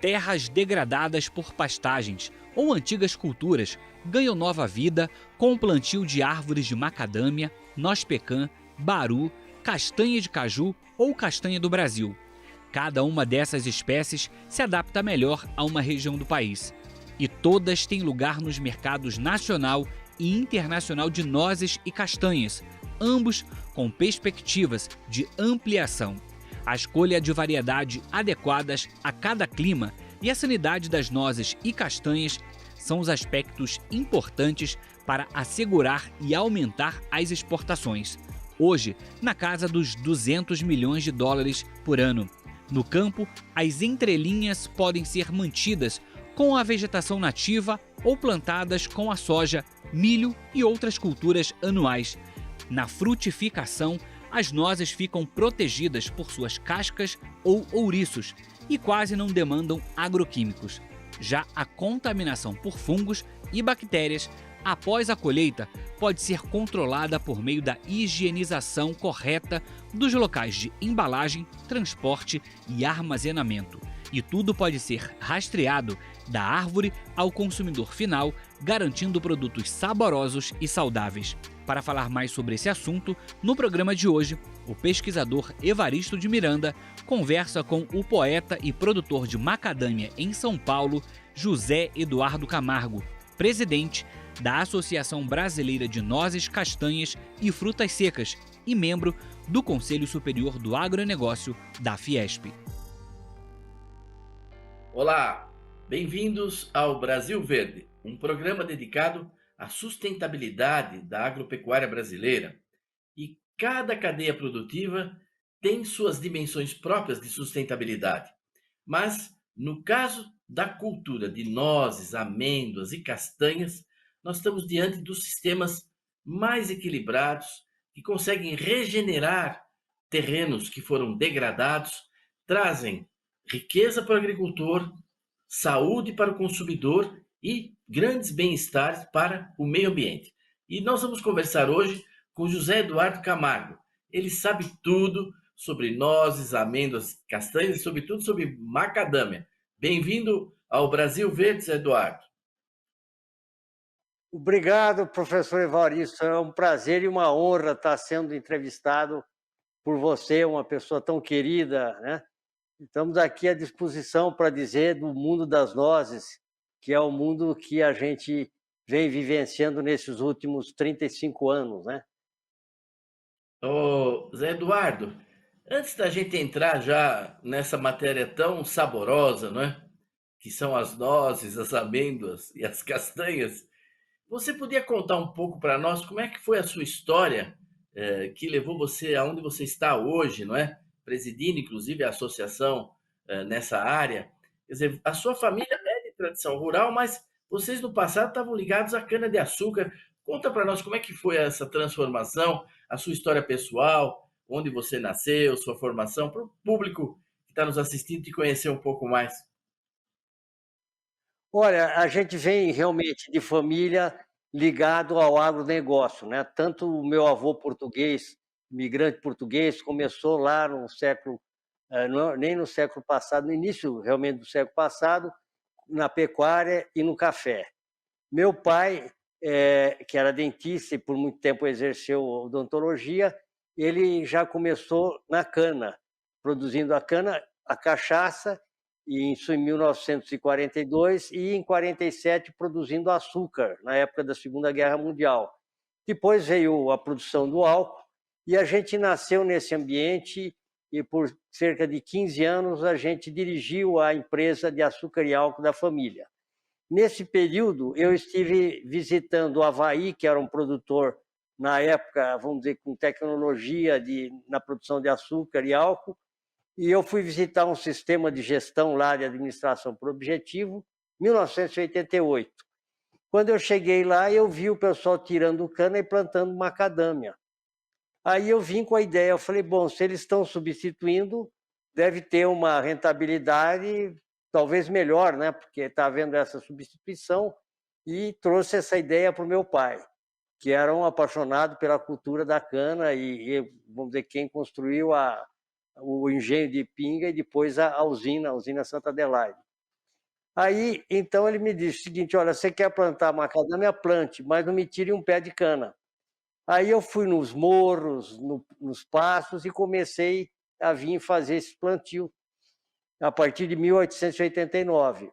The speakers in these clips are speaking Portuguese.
Terras degradadas por pastagens ou antigas culturas ganham nova vida com o plantio de árvores de macadâmia, noz-pecan, baru, castanha de caju ou castanha do Brasil. Cada uma dessas espécies se adapta melhor a uma região do país. E todas têm lugar nos mercados nacional e internacional de nozes e castanhas, ambos com perspectivas de ampliação. A escolha de variedade adequadas a cada clima e a sanidade das nozes e castanhas são os aspectos importantes para assegurar e aumentar as exportações. Hoje, na casa dos 200 milhões de dólares por ano. No campo, as entrelinhas podem ser mantidas com a vegetação nativa ou plantadas com a soja, milho e outras culturas anuais. Na frutificação, as nozes ficam protegidas por suas cascas ou ouriços e quase não demandam agroquímicos. Já a contaminação por fungos e bactérias após a colheita pode ser controlada por meio da higienização correta dos locais de embalagem, transporte e armazenamento. E tudo pode ser rastreado da árvore ao consumidor final, garantindo produtos saborosos e saudáveis. Para falar mais sobre esse assunto, no programa de hoje, o pesquisador Evaristo de Miranda conversa com o poeta e produtor de macadâmia em São Paulo, José Eduardo Camargo, presidente da Associação Brasileira de Nozes, Castanhas e Frutas Secas e membro do Conselho Superior do Agronegócio da Fiesp. Olá, bem-vindos ao Brasil Verde, um programa dedicado à sustentabilidade da agropecuária brasileira. E cada cadeia produtiva tem suas dimensões próprias de sustentabilidade. Mas, no caso da cultura de nozes, amêndoas e castanhas, nós estamos diante dos sistemas mais equilibrados que conseguem regenerar terrenos que foram degradados, trazem riqueza para o agricultor, saúde para o consumidor e grandes bem-estares para o meio ambiente. E nós vamos conversar hoje com José Eduardo Camargo. Ele sabe tudo sobre nozes, amêndoas, castanhas e, sobretudo, sobre macadâmia. Bem-vindo ao Brasil Verde, José Eduardo. Obrigado, professor Evaristo. É um prazer e uma honra estar sendo entrevistado por você, uma pessoa tão querida, né? Estamos aqui à disposição para dizer do mundo das nozes, que é o mundo que a gente vem vivenciando nesses últimos 35 anos, né? Ô, Zé Eduardo, antes da gente entrar já nessa matéria tão saborosa, não é? Que são as nozes, as amêndoas e as castanhas, você podia contar um pouco para nós como é que foi a sua história, que levou você aonde você está hoje, não é? Presidindo, inclusive, a associação nessa área. Quer dizer, a sua família é de tradição rural, mas vocês no passado estavam ligados à cana-de-açúcar. Conta para nós como é que foi essa transformação, a sua história pessoal, onde você nasceu, sua formação, para o público que está nos assistindo te conhecer um pouco mais. Olha, a gente vem realmente de família ligado ao agronegócio, né? Tanto o meu avô português, imigrante português, começou lá no século, nem no século passado, no início realmente do século passado, na pecuária e no café. Meu pai, que era dentista e por muito tempo exerceu odontologia, ele já começou na cana, produzindo a cana, a cachaça, e isso em 1942, e em 47 produzindo açúcar, na época da Segunda Guerra Mundial. Depois veio a produção do álcool, e a gente nasceu nesse ambiente, e por cerca de 15 anos a gente dirigiu a empresa de açúcar e álcool da família. Nesse período, eu estive visitando o Havaí, que era um produtor, na época, vamos dizer, com tecnologia na produção de açúcar e álcool, e eu fui visitar um sistema de gestão lá de administração por objetivo, 1988. Quando eu cheguei lá, eu vi o pessoal tirando cana e plantando macadâmia. Aí eu vim com a ideia, eu falei, bom, se eles estão substituindo, deve ter uma rentabilidade talvez melhor, né? Porque está havendo essa substituição, e trouxe essa ideia para o meu pai, que era um apaixonado pela cultura da cana e vamos dizer, quem construiu o engenho de Pinga e depois a usina Santa Adelaide. Aí, então, ele me disse o seguinte: olha, você quer plantar macadâmia? Plante, mas não me tire um pé de cana. Aí eu fui nos morros, nos pastos, e comecei a vir fazer esse plantio a partir de 1889.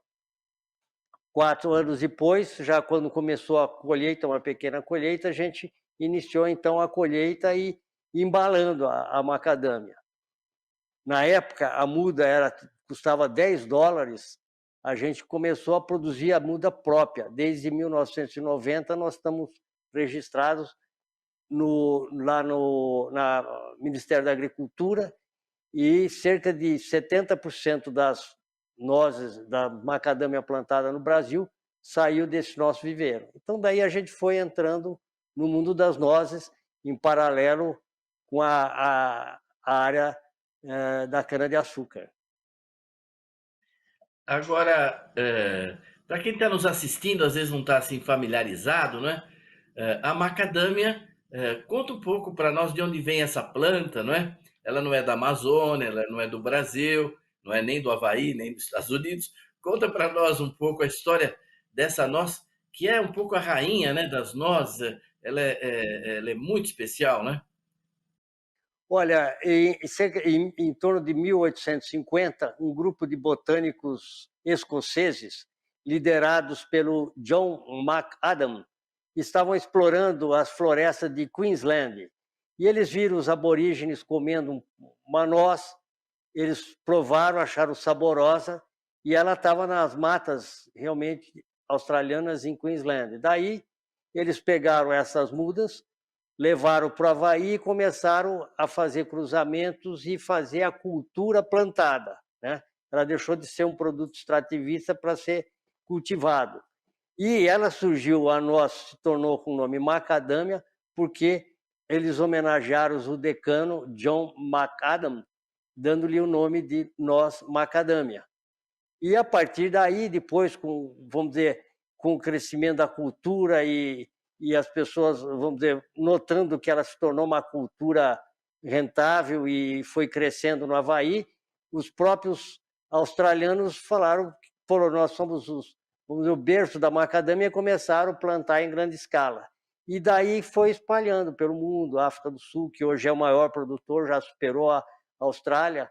4 anos depois, já quando começou a colheita, uma pequena colheita, a gente iniciou então a colheita e embalando a macadâmia. Na época, a muda custava $10, a gente começou a produzir a muda própria. Desde 1990, nós estamos registrados lá no Ministério da Agricultura, e cerca de 70% das nozes da macadâmia plantada no Brasil saiu desse nosso viveiro. Então, daí a gente foi entrando no mundo das nozes, em paralelo com a área da cana-de-açúcar. Agora, para quem está nos assistindo, às vezes não está assim familiarizado, né? A macadâmia, conta um pouco para nós de onde vem essa planta, não é? Ela não é da Amazônia, ela não é do Brasil, não é nem do Havaí, nem dos Estados Unidos. Conta para nós um pouco a história dessa noz, que é um pouco a rainha, né, das nozes. Ela é muito especial, né? Olha, em torno de 1850, um grupo de botânicos escoceses, liderados pelo John McAdam, estavam explorando as florestas de Queensland. E eles viram os aborígenes comendo uma noz, eles provaram, acharam saborosa, e ela estava nas matas realmente australianas em Queensland. Daí, eles pegaram essas mudas, levaram para o Havaí e começaram a fazer cruzamentos e fazer a cultura plantada, né? Ela deixou de ser um produto extrativista para ser cultivado. E ela surgiu, a noz se tornou com o nome macadâmia, porque eles homenagearam o decano John McAdam, dando-lhe o nome de noz macadâmia. E a partir daí, depois, vamos dizer, com o crescimento da cultura e as pessoas, vamos dizer, notando que ela se tornou uma cultura rentável e foi crescendo no Havaí, os próprios australianos falaram: nós somos vamos dizer, o berço da macadâmia, e começaram a plantar em grande escala. E daí foi espalhando pelo mundo. A África do Sul, que hoje é o maior produtor, já superou a Austrália,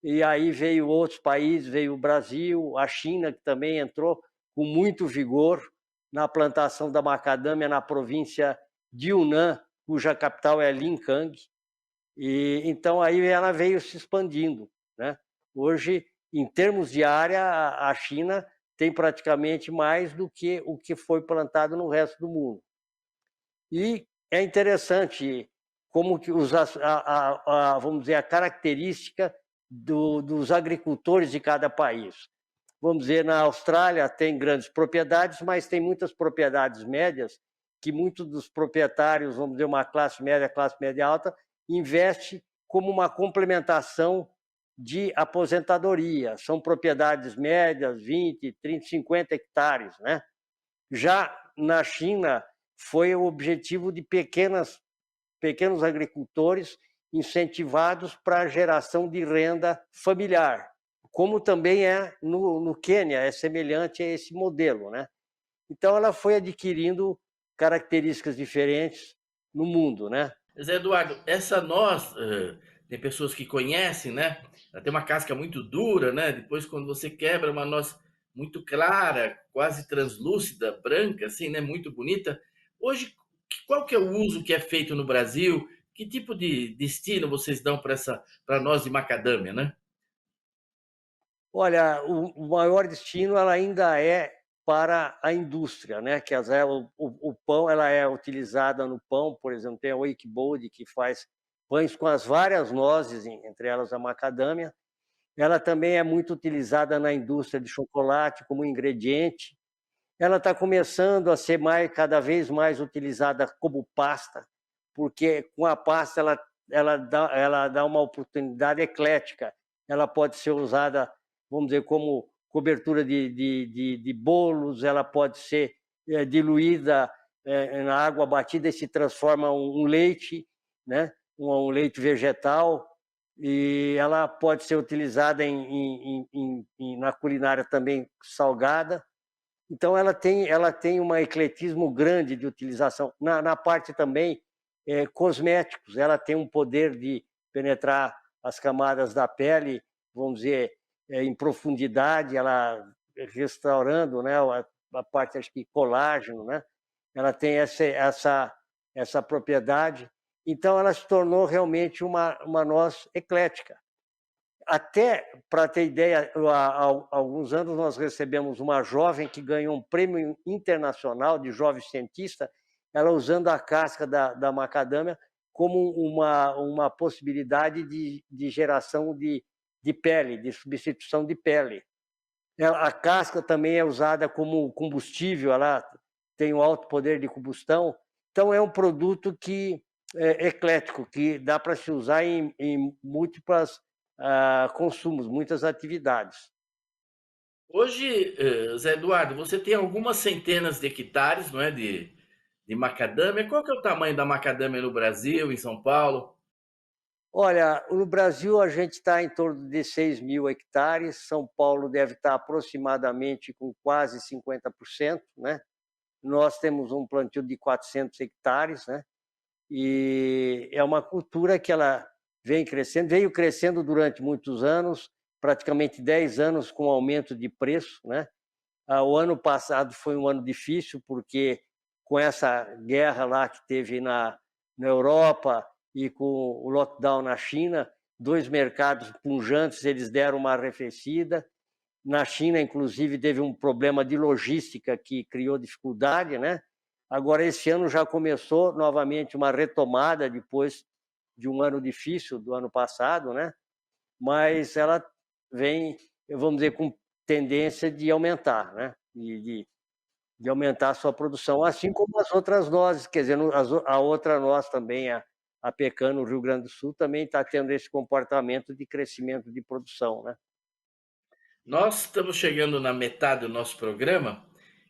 e aí veio outros países, veio o Brasil, a China, que também entrou com muito vigor na plantação da macadâmia na província de Yunnan, cuja capital é Lingang. E então aí ela veio se expandindo, né? Hoje, em termos de área, a China tem praticamente mais do que o que foi plantado no resto do mundo. E é interessante como que vamos dizer, a característica dos agricultores de cada país. Vamos dizer, na Austrália tem grandes propriedades, mas tem muitas propriedades médias, que muitos dos proprietários, vamos dizer, uma classe média alta, investe como uma complementação de aposentadoria. São propriedades médias, 20, 30, 50 hectares, né? Já na China, foi o objetivo de pequenos agricultores incentivados para a geração de renda familiar, como também é no Quênia, é semelhante a esse modelo, né? Então, ela foi adquirindo características diferentes no mundo, né? Zé Eduardo, essa noz, tem pessoas que conhecem, né? Ela tem uma casca muito dura, né? Depois, quando você quebra, uma noz muito clara, quase translúcida, branca, assim, né? Muito bonita. Hoje, qual que é o uso que é feito no Brasil? Que tipo de destino vocês dão para para noz de macadâmia, né? Olha, o maior destino ela ainda é para a indústria, né? Que o pão, ela é utilizada no pão, por exemplo, tem a Wakebold, que faz pães com as várias nozes, entre elas a macadâmia. Ela também é muito utilizada na indústria de chocolate como ingrediente. Ela está começando a ser cada vez mais utilizada como pasta, porque com a pasta ela dá uma oportunidade eclética. Ela pode ser usada, vamos dizer, como cobertura de bolos, ela pode ser diluída na água batida e se transforma um leite, né? Um leite vegetal. e ela pode ser utilizada na culinária também salgada. Então, ela tem um ecletismo grande de utilização. Na parte também cosméticos, ela tem um poder de penetrar as camadas da pele, vamos dizer, em profundidade, ela restaurando, né, a parte, acho que colágeno, né? Ela tem essa propriedade. Então, ela se tornou realmente uma noz eclética. Até, para ter ideia, há alguns anos nós recebemos uma jovem que ganhou um prêmio internacional de jovem cientista, ela usando a casca da macadâmia como uma possibilidade de geração de pele, de substituição de pele. A casca também é usada como combustível, ela tem um alto poder de combustão, então é um produto que é eclético, que dá para se usar em múltiplas consumos, muitas atividades. Hoje, Zé Eduardo, você tem algumas centenas de hectares, não é, de macadâmia. Qual que é o tamanho da macadâmia no Brasil, em São Paulo? Olha, no Brasil a gente está em torno de 6.000 hectares, São Paulo deve estar aproximadamente com quase 50%, né? Nós temos um plantio de 400 hectares, né? E é uma cultura que ela veio crescendo durante muitos anos, praticamente 10 anos com aumento de preço, né? O ano passado foi um ano difícil, porque com essa guerra lá que teve na Europa e com o lockdown na China, dois mercados pujantes, eles deram uma arrefecida. Na China, inclusive, teve um problema de logística que criou dificuldade, né? Agora, esse ano já começou novamente uma retomada depois de um ano difícil do ano passado, né? Mas ela vem, vamos dizer, com tendência de aumentar, né? De aumentar a sua produção, assim como as outras nozes, quer dizer, a outra noz também, a pecan no Rio Grande do Sul, também está tendo esse comportamento de crescimento de produção, né? Nós estamos chegando na metade do nosso programa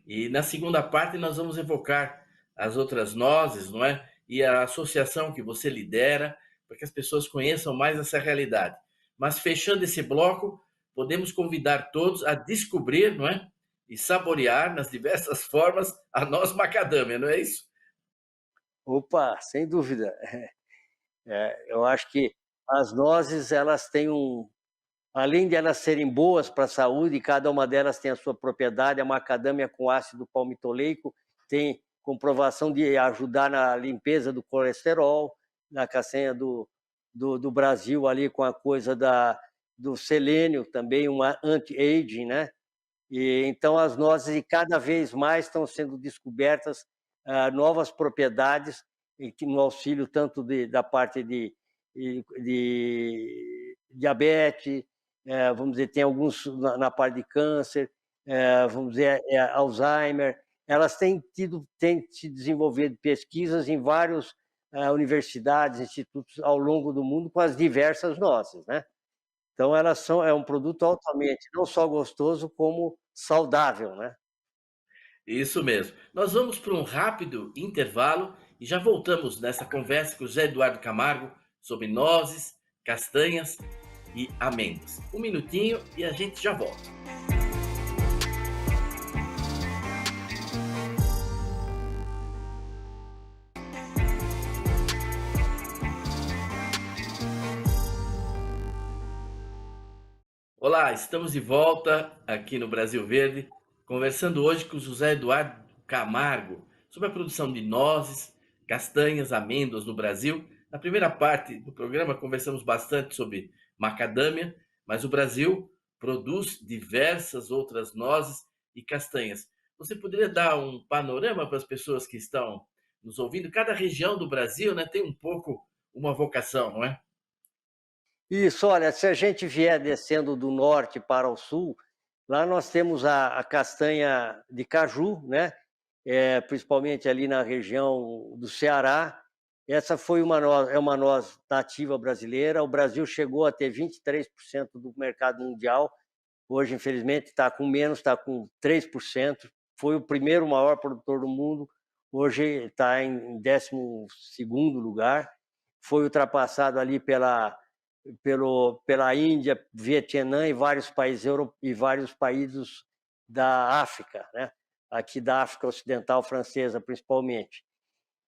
e na segunda parte nós vamos evocar as outras nozes, não é? E a associação que você lidera, para que as pessoas conheçam mais essa realidade. Mas fechando esse bloco, podemos convidar todos a descobrir, não é? E saborear nas diversas formas a noz macadâmia, não é isso? Opa, sem dúvida. Eu acho que as nozes, elas têm além de elas serem boas para a saúde, cada uma delas tem a sua propriedade. A macadâmia com ácido palmitoleico tem comprovação de ajudar na limpeza do colesterol, na castanha do Brasil ali com a coisa do selênio, também uma anti-aging, né? E então as nozes cada vez mais estão sendo descobertas novas propriedades e que no auxílio tanto da parte de diabetes, vamos dizer, tem alguns na parte de câncer, vamos dizer, Alzheimer. Elas têm se desenvolvido pesquisas em várias universidades, institutos ao longo do mundo com as diversas nozes, né? Então é um produto altamente não só gostoso como saudável, né? Isso mesmo. Nós vamos para um rápido intervalo e já voltamos nessa conversa com o José Eduardo Camargo sobre nozes, castanhas e amêndoas. Um minutinho e a gente já volta. Olá, estamos de volta aqui no Brasil Verde, conversando hoje com o José Eduardo Camargo sobre a produção de nozes, castanhas, amêndoas no Brasil. Na primeira parte do programa conversamos bastante sobre macadâmia, mas o Brasil produz diversas outras nozes e castanhas. Você poderia dar um panorama para as pessoas que estão nos ouvindo? Cada região do Brasil, né, tem um pouco uma vocação, não é? Isso, olha, se a gente vier descendo do norte para o sul, lá nós temos a castanha de caju, né? Principalmente ali na região do Ceará. Essa foi é uma noz nativa brasileira. O Brasil chegou a ter 23% do mercado mundial. Hoje, infelizmente, está com menos, está com 3%. Foi o primeiro maior produtor do mundo. Hoje está em 12º lugar. Foi ultrapassado ali pela Índia, Vietnã e vários países da África, né? Aqui da África Ocidental Francesa, principalmente.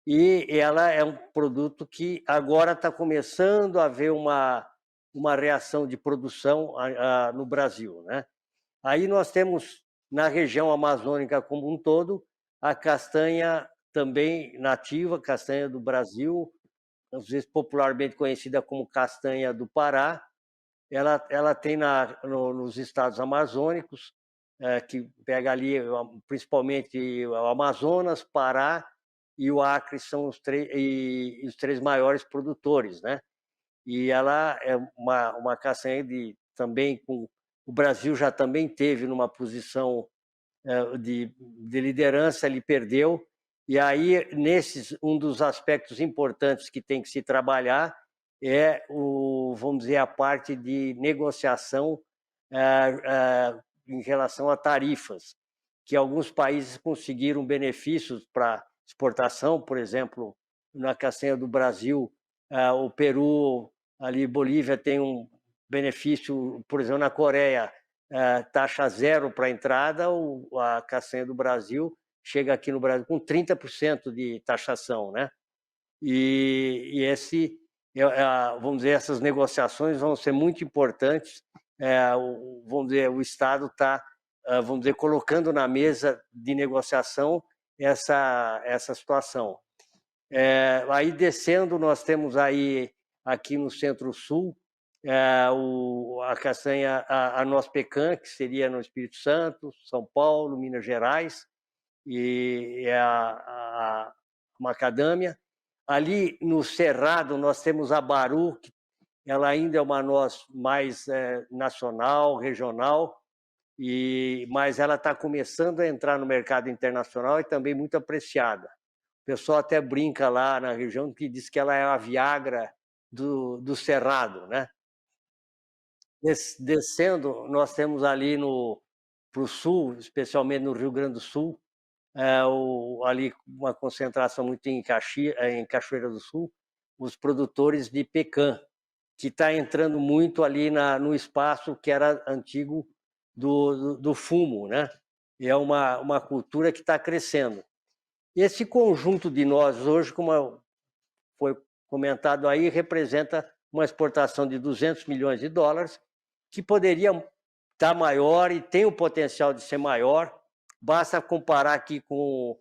E ela é um produto que agora está começando a haver uma reação de produção no Brasil, né? Aí nós temos, na região amazônica como um todo, a castanha também nativa, castanha do Brasil, às vezes popularmente conhecida como castanha do Pará. Ela tem nos estados amazônicos, que pega ali principalmente o Amazonas, Pará e o Acre são os três maiores produtores, né? E ela é uma castanha também com o Brasil já também teve numa posição de liderança, ele perdeu. E aí, um dos aspectos importantes que tem que se trabalhar é, vamos dizer, a parte de negociação em relação a tarifas, que alguns países conseguiram benefícios para exportação, por exemplo, na castanha do Brasil, o Peru, ali Bolívia tem um benefício, por exemplo, na Coreia, taxa zero para a entrada, a castanha do Brasil chega aqui no Brasil com 30% de taxação, né? E vamos dizer, essas negociações vão ser muito importantes. Vamos dizer, o Estado está, vamos dizer, colocando na mesa de negociação essa situação. Aí descendo, nós temos aí aqui no Centro-Sul a castanha, a noz pecan, que seria no Espírito Santo, São Paulo, Minas Gerais, e a macadâmia. Ali no Cerrado nós temos a Baru, que ela ainda é uma noz mais nacional, regional, mas ela está começando a entrar no mercado internacional e também muito apreciada. O pessoal até brinca lá na região que diz que ela é a Viagra do Cerrado, né? Descendo, nós temos ali para o sul, especialmente no Rio Grande do Sul, ali uma concentração muito em Cachoeira do Sul, os produtores de pecan, que está entrando muito ali no espaço que era antigo do fumo, né? E é uma cultura que está crescendo. Esse conjunto de nozes hoje, como foi comentado aí, representa uma exportação de 200 milhões de dólares, que poderia estar maior e tem o potencial de ser maior. Basta comparar aqui com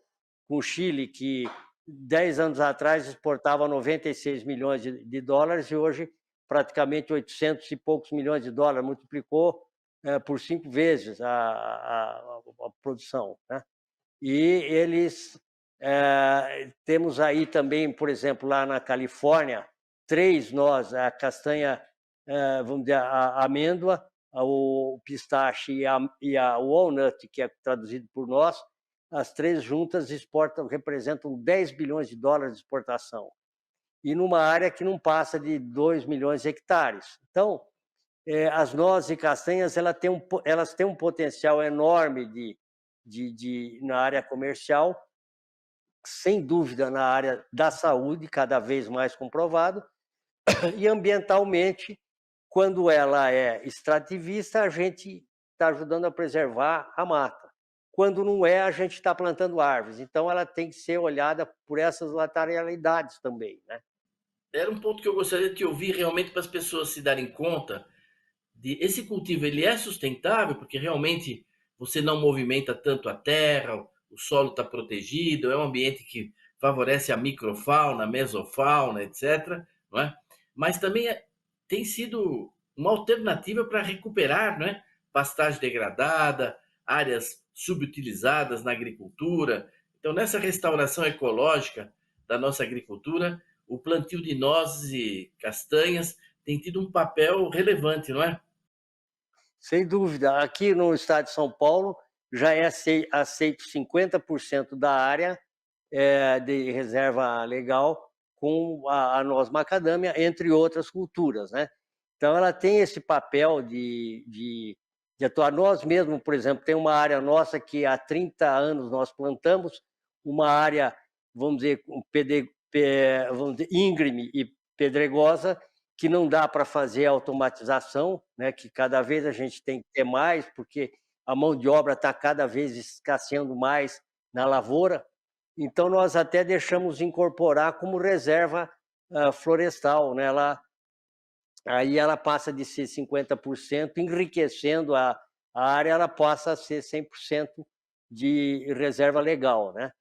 o Chile, que 10 anos atrás exportava 96 milhões de dólares e hoje praticamente 800 e poucos milhões de dólares, multiplicou por 5 vezes a produção, né? E eles temos aí também, por exemplo, lá na Califórnia, 3 nozes, a castanha, vamos dizer, a amêndoa, o pistache e a walnut, que é traduzido por nós, as 3 juntas representam 10 bilhões de dólares de exportação. E numa área que não passa de 2 milhões de hectares. Então, as nozes e castanhas elas têm um potencial enorme na área comercial, sem dúvida na área da saúde, cada vez mais comprovado, e ambientalmente, quando ela é extrativista, a gente está ajudando a preservar a mata. Quando não é, a gente está plantando árvores. Então, ela tem que ser olhada por essas lateralidades também, né? Era um ponto que eu gostaria de ouvir realmente para as pessoas se darem conta de esse cultivo, ele é sustentável porque realmente você não movimenta tanto a terra, o solo está protegido, é um ambiente que favorece a microfauna, a mesofauna, etc. Não é? Mas também tem sido uma alternativa para recuperar, não é? Pastagem degradada, áreas subutilizadas na agricultura. Então, nessa restauração ecológica da nossa agricultura, o plantio de nozes e castanhas tem tido um papel relevante, não é? Sem dúvida. Aqui no estado de São Paulo já é aceito 50% da área de reserva legal com a noz macadâmia, entre outras culturas, né? Então, ela tem esse papel de atuar. Nós mesmo, por exemplo, tem uma área nossa que há 30 anos nós plantamos, uma área, vamos dizer íngreme e pedregosa, que não dá para fazer automatização, né, que cada vez a gente tem que ter mais, porque a mão de obra está cada vez escasseando mais na lavoura. Então, nós até deixamos incorporar como reserva florestal, né? Aí ela passa de ser 50%, enriquecendo a área, ela passa a ser 100% de reserva legal, né?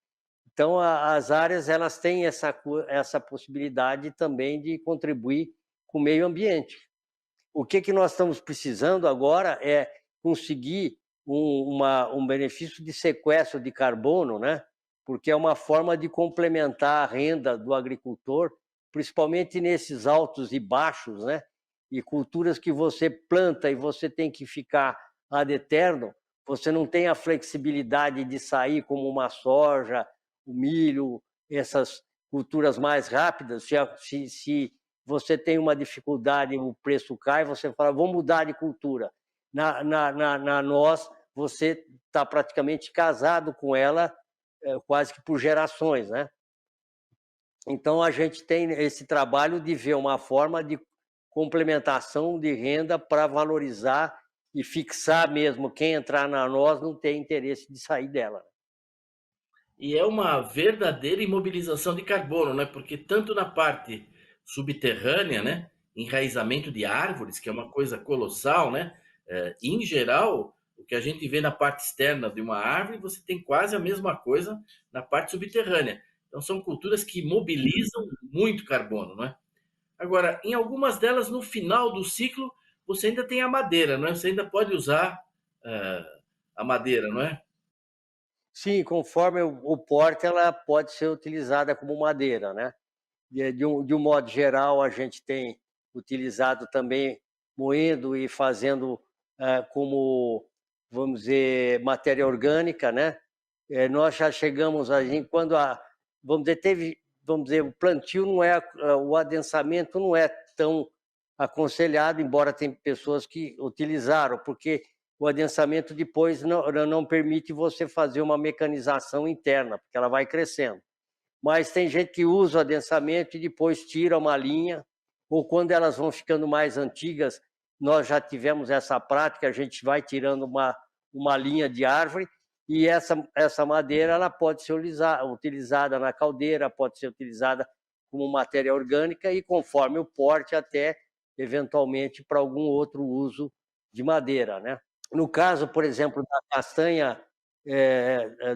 Então, as áreas elas têm essa possibilidade também de contribuir com o meio ambiente. O que nós estamos precisando agora é conseguir um benefício de sequestro de carbono, né? Porque é uma forma de complementar a renda do agricultor, principalmente nesses altos e baixos, né? E culturas que você planta e você tem que ficar ad eterno, você não tem a flexibilidade de sair como uma soja, o milho, essas culturas mais rápidas. Se você tem uma dificuldade, o preço cai, você fala, vou mudar de cultura. Na noz, você está praticamente casado com ela, quase que por gerações, né? Então, a gente tem esse trabalho de ver uma forma de complementação de renda para valorizar e fixar mesmo. Quem entrar na noz não tem interesse de sair dela. E é uma verdadeira imobilização de carbono, né? Porque tanto na parte subterrânea, né? Enraizamento de árvores, que é uma coisa colossal, né? Em geral, o que a gente vê na parte externa de uma árvore, você tem quase a mesma coisa na parte subterrânea. Então, são culturas que mobilizam muito carbono, não é? Agora, em algumas delas, no final do ciclo, você ainda tem a madeira, não é? Você ainda pode usar a madeira, não é? Sim, conforme o porte, ela pode ser utilizada como madeira, né? De um modo geral, a gente tem utilizado também moendo e fazendo como, vamos dizer, matéria orgânica, né? Nós já chegamos aí, quando vamos dizer, o plantio não é, o adensamento não é tão aconselhado, embora tem pessoas que utilizaram, porque o adensamento depois não permite você fazer uma mecanização interna, porque ela vai crescendo. Mas tem gente que usa o adensamento e depois tira uma linha, ou quando elas vão ficando mais antigas, nós já tivemos essa prática, a gente vai tirando uma linha de árvore, e essa madeira ela pode ser utilizada na caldeira, pode ser utilizada como matéria orgânica e conforme o porte até, eventualmente, para algum outro uso de madeira, né? No caso, por exemplo, da castanha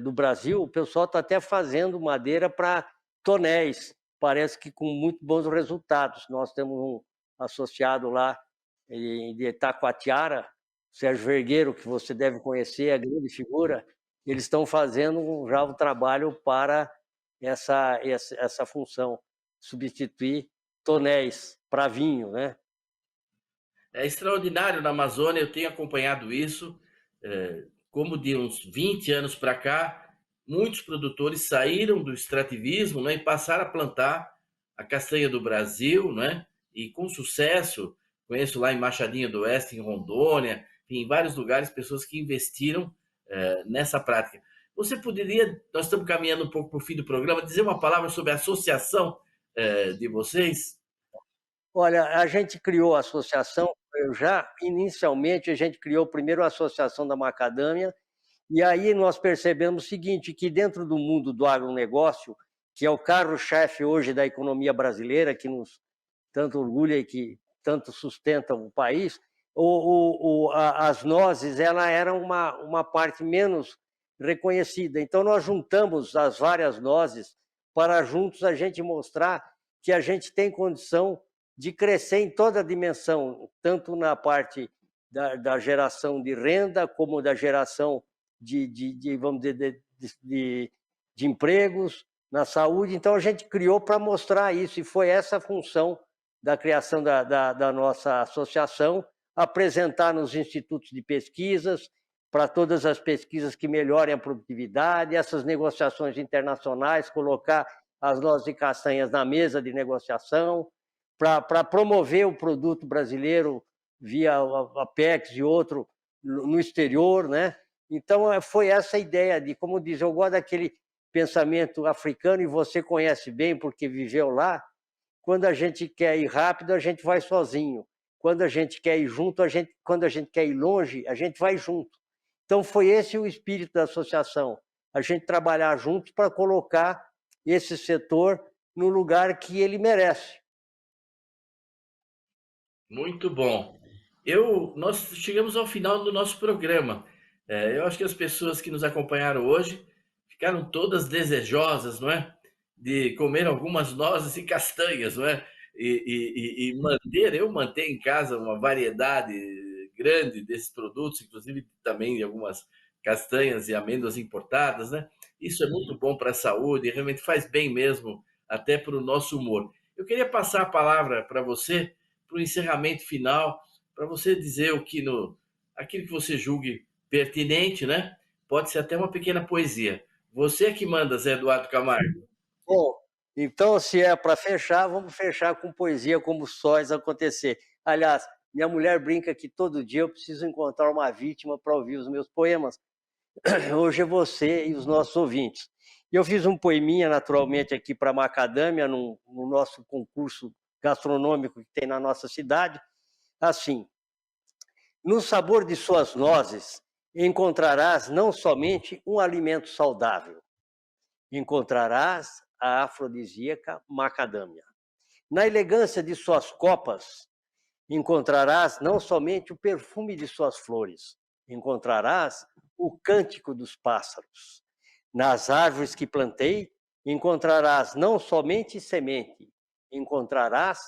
do Brasil, o pessoal está até fazendo madeira para tonéis, parece que com muito bons resultados. Nós temos um associado lá de Itacoatiara, Sérgio Vergueiro, que você deve conhecer, a grande figura. Eles estão fazendo já o trabalho para essa função, substituir tonéis para vinho, né? É extraordinário na Amazônia, eu tenho acompanhado isso, como de uns 20 anos para cá, muitos produtores saíram do extrativismo, né, e passaram a plantar a castanha do Brasil, né, e com sucesso. Conheço lá em Machadinho do Oeste, em Rondônia, em vários lugares, pessoas que investiram nessa prática. Você poderia, nós estamos caminhando um pouco para o fim do programa, dizer uma palavra sobre a associação de vocês? Olha, a gente criou a associação, inicialmente, a gente criou primeiro a Associação da Macadâmia, e aí nós percebemos o seguinte, que dentro do mundo do agronegócio, que é o carro-chefe hoje da economia brasileira, que nos tanto orgulha e que tanto sustenta o país, as nozes ela era uma parte menos reconhecida. Então, nós juntamos as várias nozes para juntos a gente mostrar que a gente tem condição de crescer em toda a dimensão, tanto na parte da geração de renda, como da geração vamos dizer, de empregos, na saúde. Então, a gente criou para mostrar isso, e foi essa a função da criação da nossa associação, apresentar nos institutos de pesquisas, para todas as pesquisas que melhorem a produtividade, essas negociações internacionais, colocar as nozes e castanhas na mesa de negociação, para promover o produto brasileiro via a Apex e outro no exterior, né? Então, foi essa ideia de, como diz, eu gosto daquele pensamento africano, e você conhece bem porque viveu lá, Quando a gente quer ir rápido, a gente vai sozinho. Quando a gente quer ir junto, quando a gente quer ir longe, a gente vai junto. Então foi esse o espírito da associação, a gente trabalhar juntos para colocar esse setor no lugar que ele merece. Muito bom. Nós chegamos ao final do nosso programa. Eu acho que as pessoas que nos acompanharam hoje ficaram todas desejosas, não é? De comer algumas nozes e castanhas, não é? Eu manter em casa uma variedade grande desses produtos, inclusive também de algumas castanhas e amêndoas importadas, né? Isso é muito bom para a saúde, realmente faz bem mesmo, até para o nosso humor. Eu queria passar a palavra para você, para o encerramento final, para você dizer aquilo que você julgue pertinente, né? Pode ser até uma pequena poesia. Você é que manda, Zé Eduardo Camargo. Bom, então se é para fechar, vamos fechar com poesia como sóis acontecer. Aliás, minha mulher brinca que todo dia eu preciso encontrar uma vítima para ouvir os meus poemas. Hoje é você e os nossos ouvintes. Eu fiz um poeminha, naturalmente, aqui para Macadâmia, no nosso concurso gastronômico que tem na nossa cidade. Assim: no sabor de suas nozes encontrarás não somente um alimento saudável, encontrarás a afrodisíaca macadâmia. Na elegância de suas copas encontrarás não somente o perfume de suas flores, encontrarás o cântico dos pássaros. Nas árvores que plantei encontrarás não somente semente, encontrarás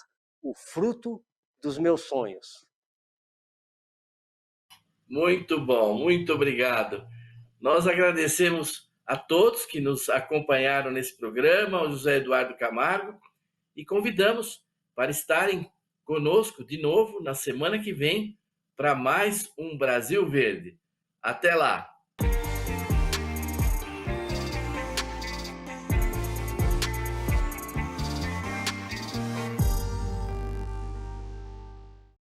o fruto dos meus sonhos. Muito bom, muito obrigado. Nós agradecemos a todos que nos acompanharam nesse programa, ao José Eduardo Camargo, e convidamos para estarem conosco de novo na semana que vem para mais um Brasil Verde. Até lá!